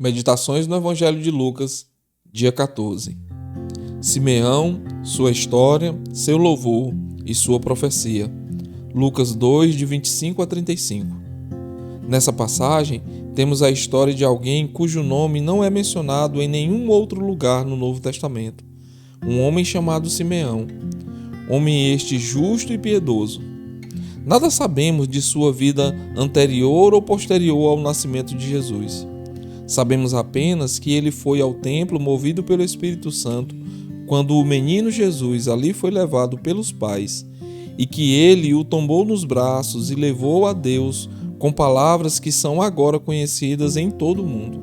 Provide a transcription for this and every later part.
Meditações no Evangelho de Lucas, dia 14. Simeão, sua história, seu louvor e sua profecia. Lucas 2, de 25 a 35. Nessa passagem, temos a história de alguém cujo nome não é mencionado em nenhum outro lugar no Novo Testamento. Um homem chamado Simeão. Homem este justo e piedoso. Nada sabemos de sua vida anterior ou posterior ao nascimento de Jesus. Sabemos apenas que ele foi ao templo movido pelo Espírito Santo quando o menino Jesus ali foi levado pelos pais e que ele o tomou nos braços e levou a Deus com palavras que são agora conhecidas em todo o mundo.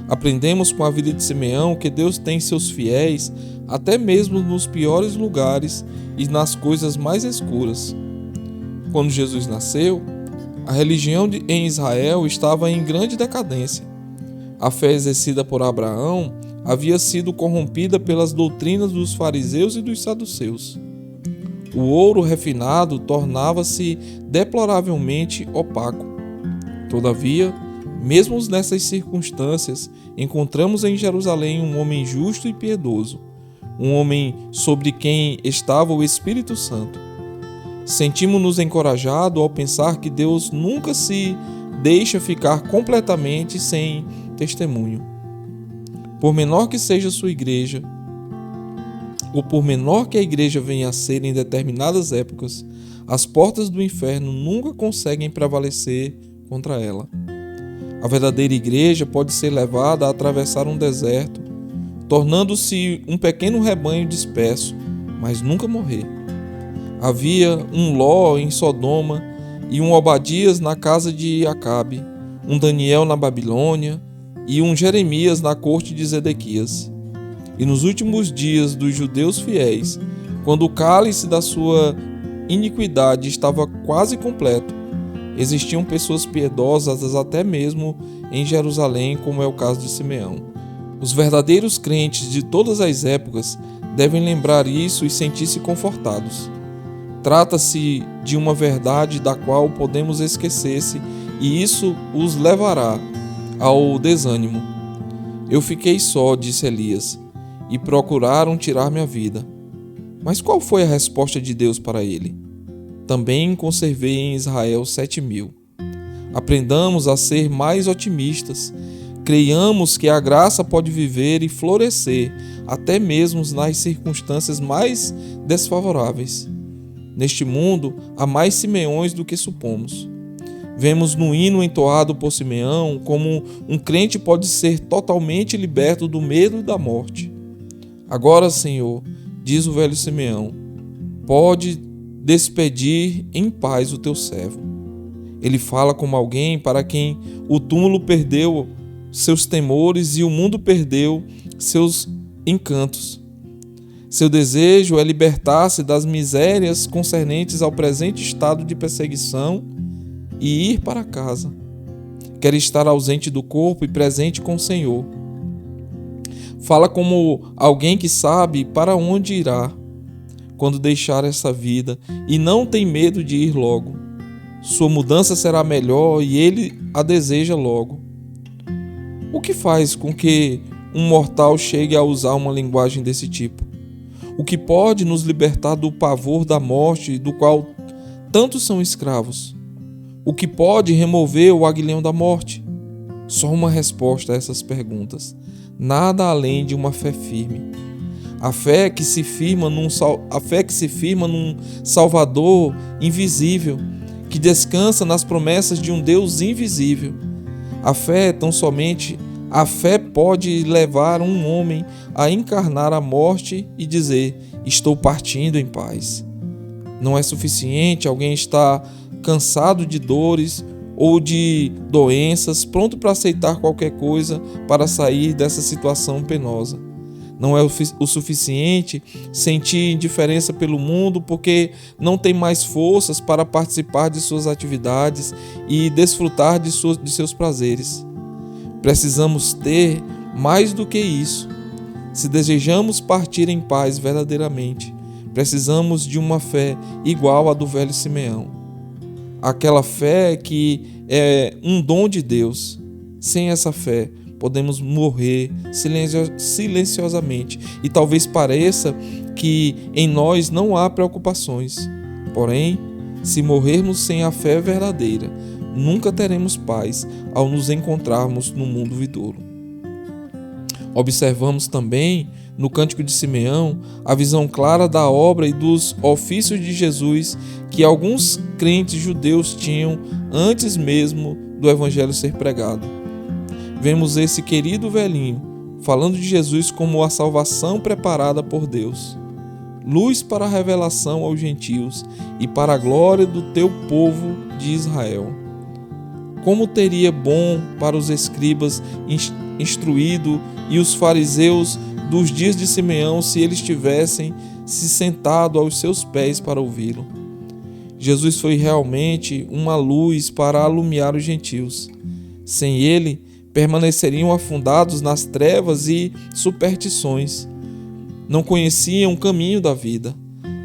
Aprendemos com a vida de Simeão que Deus tem seus fiéis até mesmo nos piores lugares e nas coisas mais escuras. Quando Jesus nasceu, a religião em Israel estava em grande decadência. A fé exercida por Abraão havia sido corrompida pelas doutrinas dos fariseus e dos saduceus. O ouro refinado tornava-se deploravelmente opaco. Todavia, mesmo nessas circunstâncias, encontramos em Jerusalém um homem justo e piedoso, um homem sobre quem estava o Espírito Santo. Sentimos-nos encorajados ao pensar que Deus nunca se deixa ficar completamente sem testemunho. Por menor que seja sua igreja, ou por menor que a igreja venha a ser em determinadas épocas, as portas do inferno nunca conseguem prevalecer contra ela. A verdadeira igreja pode ser levada a atravessar um deserto, tornando-se um pequeno rebanho disperso, mas nunca morrer. Havia um Ló em Sodoma e um Obadias na casa de Acabe, um Daniel na Babilônia e um Jeremias na corte de Zedequias. E nos últimos dias dos judeus fiéis, quando o cálice da sua iniquidade estava quase completo, existiam pessoas piedosas até mesmo em Jerusalém, como é o caso de Simeão. Os verdadeiros crentes de todas as épocas devem lembrar isso e sentir-se confortados. Trata-se de uma verdade da qual podemos esquecer-se e isso os levará ao desânimo. Eu fiquei só, disse Elias, e procuraram tirar minha vida. Mas qual foi a resposta de Deus para ele? Também conservei em Israel 7.000. Aprendamos a ser mais otimistas. Creiamos que a graça pode viver e florescer até mesmo nas circunstâncias mais desfavoráveis. Neste mundo, há mais Simeões do que supomos. Vemos no hino entoado por Simeão como um crente pode ser totalmente liberto do medo e da morte. Agora, Senhor, diz o velho Simeão, pode despedir em paz o teu servo. Ele fala como alguém para quem o túmulo perdeu seus temores e o mundo perdeu seus encantos. Seu desejo é libertar-se das misérias concernentes ao presente estado de perseguição e ir para casa. Quer estar ausente do corpo e presente com o Senhor. Fala como alguém que sabe para onde irá quando deixar essa vida e não tem medo de ir logo. Sua mudança será melhor e ele a deseja logo. O que faz com que um mortal chegue a usar uma linguagem desse tipo? O que pode nos libertar do pavor da morte, do qual tantos são escravos? O que pode remover o aguilhão da morte? Só uma resposta a essas perguntas. Nada além de uma fé firme. A fé que se firma num Salvador invisível, que descansa nas promessas de um Deus invisível. A fé pode levar um homem a encarnar a morte e dizer, estou partindo em paz. Não é suficiente alguém estar cansado de dores ou de doenças, pronto para aceitar qualquer coisa para sair dessa situação penosa. Não é o suficiente sentir indiferença pelo mundo porque não tem mais forças para participar de suas atividades e desfrutar de seus prazeres. Precisamos ter mais do que isso. Se desejamos partir em paz verdadeiramente, precisamos de uma fé igual à do velho Simeão. Aquela fé que é um dom de Deus. Sem essa fé, podemos morrer silenciosamente e talvez pareça que em nós não há preocupações. Porém, se morrermos sem a fé verdadeira, nunca teremos paz ao nos encontrarmos no mundo vindouro. Observamos também, no Cântico de Simeão, a visão clara da obra e dos ofícios de Jesus que alguns crentes judeus tinham antes mesmo do Evangelho ser pregado. Vemos esse querido velhinho falando de Jesus como a salvação preparada por Deus, luz para a revelação aos gentios e para a glória do teu povo de Israel. Como teria bom para os escribas instruído e os fariseus dos dias de Simeão se eles tivessem se sentado aos seus pés para ouvi-lo. Jesus foi realmente uma luz para alumiar os gentios. Sem ele, permaneceriam afundados nas trevas e superstições. Não conheciam o caminho da vida.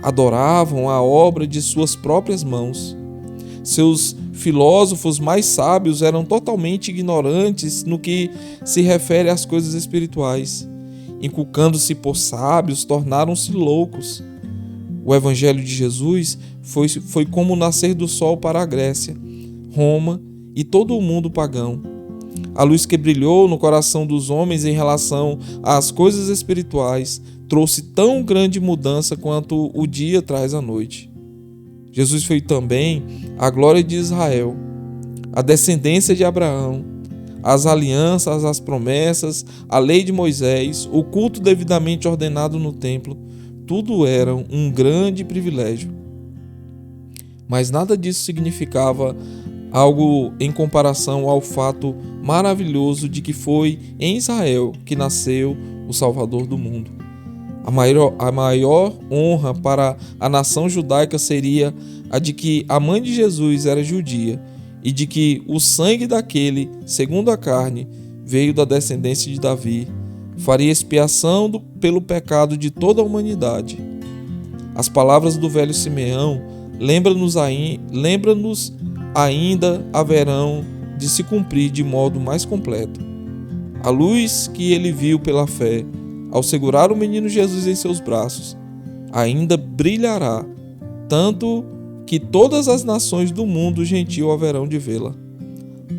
Adoravam a obra de suas próprias mãos. Seus filósofos mais sábios eram totalmente ignorantes no que se refere às coisas espirituais. Inculcando-se por sábios, tornaram-se loucos. O Evangelho de Jesus foi como o nascer do sol para a Grécia, Roma e todo o mundo pagão. A luz que brilhou no coração dos homens em relação às coisas espirituais trouxe tão grande mudança quanto o dia traz a noite. Jesus foi também a glória de Israel, a descendência de Abraão, as alianças, as promessas, a lei de Moisés, o culto devidamente ordenado no templo, tudo era um grande privilégio. Mas nada disso significava algo em comparação ao fato maravilhoso de que foi em Israel que nasceu o Salvador do mundo. A maior honra para a nação judaica seria a de que a mãe de Jesus era judia e de que o sangue daquele, segundo a carne, veio da descendência de Davi, faria expiação pelo pecado de toda a humanidade. As palavras do velho Simeão lembra-nos ainda haverão de se cumprir de modo mais completo. A luz que ele viu pela fé, ao segurar o menino Jesus em seus braços, ainda brilhará, tanto que todas as nações do mundo gentil haverão de vê-la.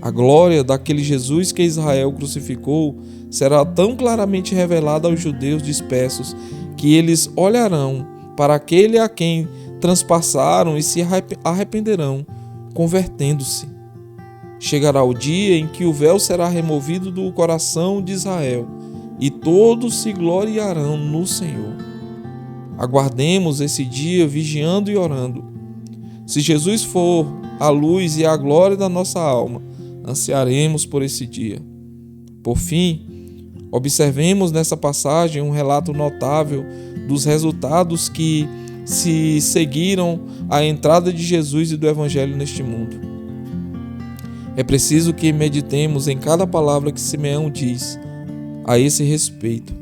A glória daquele Jesus que Israel crucificou será tão claramente revelada aos judeus dispersos que eles olharão para aquele a quem transpassaram e se arrependerão, convertendo-se. Chegará o dia em que o véu será removido do coração de Israel e todos se gloriarão no Senhor. Aguardemos esse dia vigiando e orando. Se Jesus for a luz e a glória da nossa alma, ansiaremos por esse dia. Por fim, observemos nessa passagem um relato notável dos resultados que se seguiram à entrada de Jesus e do Evangelho neste mundo. É preciso que meditemos em cada palavra que Simeão diz a esse respeito.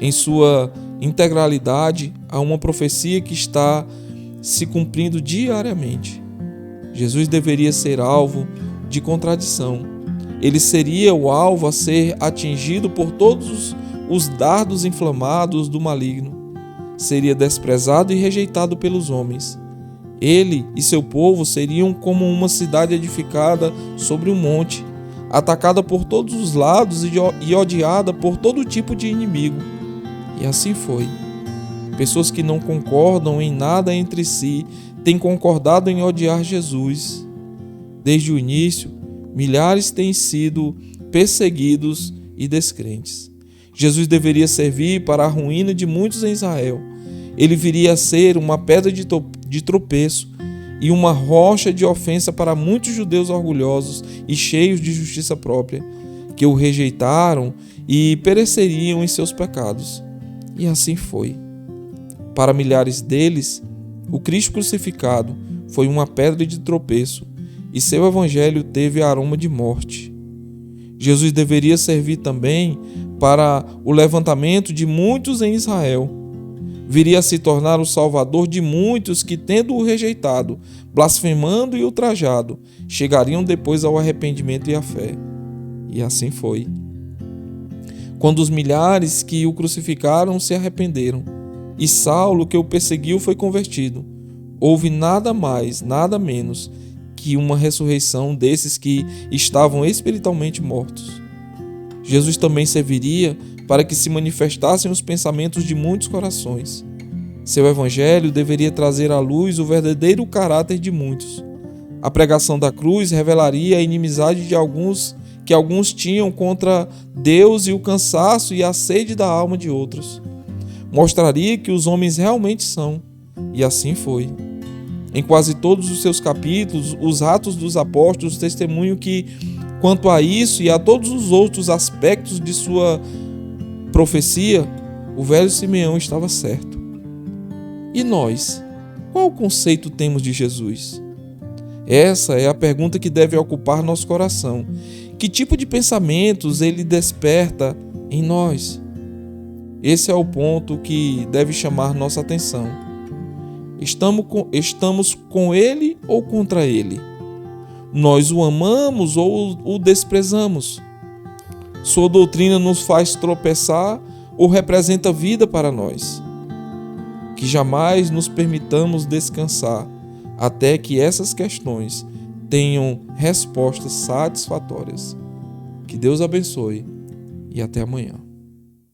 Em sua integralidade, há uma profecia que está se cumprindo diariamente. Jesus deveria ser alvo de contradição. Ele seria o alvo a ser atingido por todos os dardos inflamados do maligno. Seria desprezado e rejeitado pelos homens. Ele e seu povo seriam como uma cidade edificada sobre um monte, atacada por todos os lados e odiada por todo tipo de inimigo. E assim foi. Pessoas que não concordam em nada entre si têm concordado em odiar Jesus. Desde o início, milhares têm sido perseguidos e descrentes. Jesus deveria servir para a ruína de muitos em Israel. Ele viria a ser uma pedra de tropeço e uma rocha de ofensa para muitos judeus orgulhosos e cheios de justiça própria, que o rejeitaram e pereceriam em seus pecados. E assim foi. Para milhares deles, o Cristo crucificado foi uma pedra de tropeço e seu evangelho teve aroma de morte. Jesus deveria servir também para o levantamento de muitos em Israel. Viria a se tornar o salvador de muitos que, tendo-o rejeitado, blasfemando e ultrajado, chegariam depois ao arrependimento e à fé. E assim foi. quando os milhares que o crucificaram se arrependeram e Saulo, que o perseguiu, foi convertido. Houve nada mais, nada menos que uma ressurreição desses que estavam espiritualmente mortos. Jesus também serviria para que se manifestassem os pensamentos de muitos corações. Seu evangelho deveria trazer à luz o verdadeiro caráter de muitos. A pregação da cruz revelaria a inimizade que alguns tinham contra Deus e o cansaço e a sede da alma de outros. Mostraria que os homens realmente são, e assim foi. Em quase todos os seus capítulos, os Atos dos Apóstolos testemunham que, quanto a isso e a todos os outros aspectos de sua profecia, o velho Simeão estava certo. E nós? Qual conceito temos de Jesus? Essa é a pergunta que deve ocupar nosso coração. Que tipo de pensamentos ele desperta em nós? Esse é o ponto que deve chamar nossa atenção. Estamos com ele ou contra ele? Nós o amamos ou o desprezamos? Sua doutrina nos faz tropeçar ou representa vida para nós? Que jamais nos permitamos descansar até que essas questões tenham respostas satisfatórias. Que Deus abençoe e até amanhã.